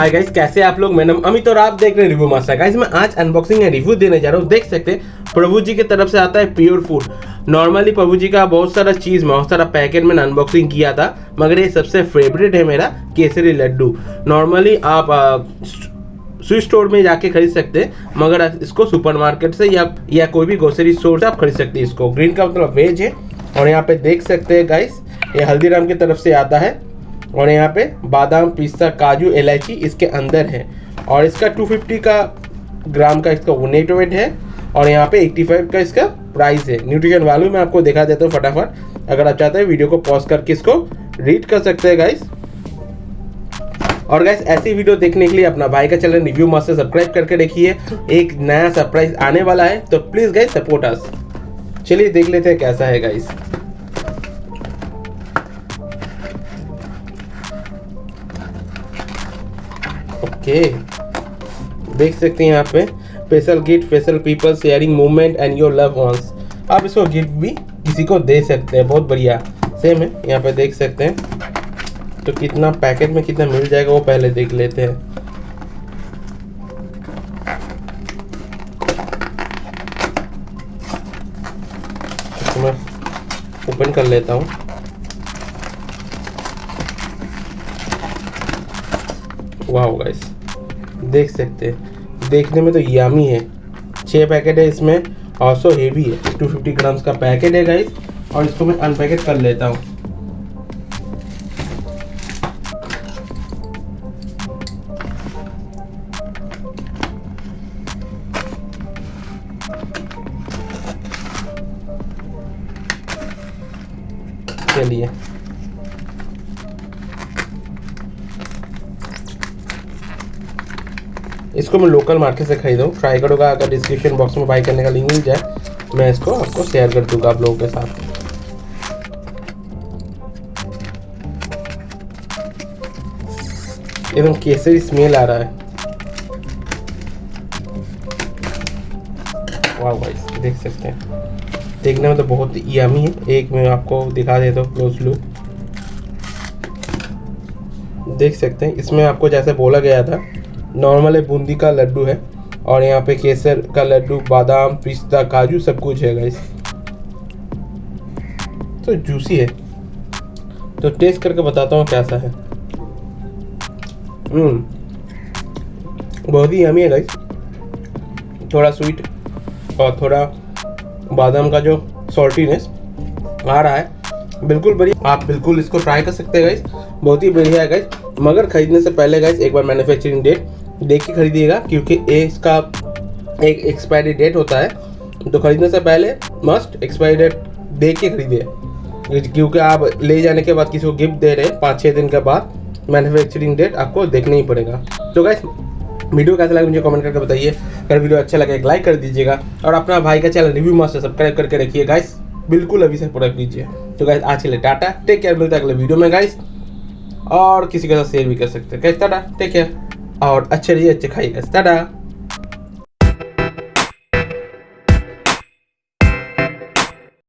Hi guys, कैसे आप लोग। मेरा नाम अमित और आप देख रहे हैं रिव्यू मास्टर। गाइस मैं आज अनबॉक्सिंग या रिव्यू देने जा रहा हूँ। देख सकते हैं प्रभु जी की तरफ से आता है प्योर फूड। नॉर्मली प्रभु जी का बहुत सारा चीज़ बहुत सारा पैकेट में अनबॉक्सिंग किया था, मगर ये सबसे फेवरेट है मेरा केसरी लड्डू। नॉर्मली आप स्वीट स्टोर में जाके खरीद सकते हैं, मगर इसको सुपरमार्केट से या कोई भी ग्रोसरी स्टोर से आप खरीद सकते हैं। इसको ग्रीन का मतलब वेज है। और यहाँ पे देख सकते हैं गाइस, ये हल्दीराम की तरफ से आता है और यहाँ पे बादाम, पिस्ता, काजू, इलायची इसके अंदर है। और इसका 250 का ग्राम का इसका नेट वेट है और यहाँ पे 85 का इसका प्राइस है। न्यूट्रिशन वैल्यू मैं आपको दिखा देता हूँ फटाफट। अगर आप चाहते हैं वीडियो को पॉज करके इसको रीड कर सकते हैं गाइस। और गाइस ऐसी वीडियो देखने के लिए अपना भाई का चैनल रिव्यू मास्टर सब्सक्राइब करके देखिए। एक नया सरप्राइज आने वाला है, तो प्लीज गाइस सपोर्ट अस। चलिए देख लेते हैं कैसा है गाइस। ओके, देख सकते हैं यहाँ पे special gift, special people sharing movement and your love ones. आप इसको गिफ्ट भी किसी को दे सकते हैं, बहुत बढ़िया सेम है। यहाँ पे देख सकते हैं, तो कितना पैकेट में कितना मिल जाएगा वो पहले देख लेते हैं। तो मैं ओपन कर लेता हूँ। वाह गाइस, देख सकते हैं, देखने में तो यमी है। 6 पैकेट है इसमें और सो हेवी है। 250 ग्राम्स का पैकेट है गाइस। और इसको मैं अनपैकेट कर लेता हूँ। चलिए, इसको मैं लोकल मार्केट से खरीदा हूँ। ट्राई करूँगा, अगर डिस्क्रिप्शन बॉक्स में बाई करने का लिंक मिल जाए मैं इसको आपको शेयर कर दूंगा आप लोगों के साथ। एकदम केसरी स्मेल आ रहा है। वाह गाइस, देख सकते हैं, देखने में तो बहुत यमी है। एक मैं आपको दिखा देता हूँ क्लोज लुक। देख सकते हैं, इसमें आपको जैसे बोला गया था नॉर्मल बूंदी का लड्डू है और यहाँ पे केसर का लड्डू, बादाम, पिस्ता, काजू सब कुछ है गाइस। तो जूसी है, तो टेस्ट करके बताता हूँ कैसा है। बहुत ही यमी है गाइस। थोड़ा स्वीट और थोड़ा बादाम का जो सॉल्टीनेस आ रहा है, बिल्कुल बढ़िया। आप बिल्कुल इसको ट्राई कर सकते हैं गाइस, बहुत ही बढ़िया है गाइस। मगर खरीदने से पहले गाइस एक बार मैन्युफैक्चरिंग डेट देख के खरीदिएगा, क्योंकि इसका एक एक्सपायरी डेट होता है। तो खरीदने से पहले मस्ट एक्सपायरी डेट देख के खरीदिए, क्योंकि आप ले जाने के बाद किसी को गिफ्ट दे रहे हैं 5-6 दिन के बाद, मैन्युफैक्चरिंग डेट आपको देखना ही पड़ेगा। तो गाइस वीडियो कैसा लगा मुझे कमेंट करके बताइए। अगर वीडियो अच्छा लगे एक लाइक कर दीजिएगा और अपना भाई का चैनल रिव्यू मास्टर सब्सक्राइब करके रखिए गाइस, बिल्कुल अभी से पूरा कीजिए। तो गाइस आज के लिए टाटा, टेक केयर, मिलता है अगले वीडियो में गाइस। और किसी के साथ शेयर भी कर सकते हैं गाइस। टाटा, टेक केयर और अच्छे रहिए, अच्छे खाइए गाइस। टाटा।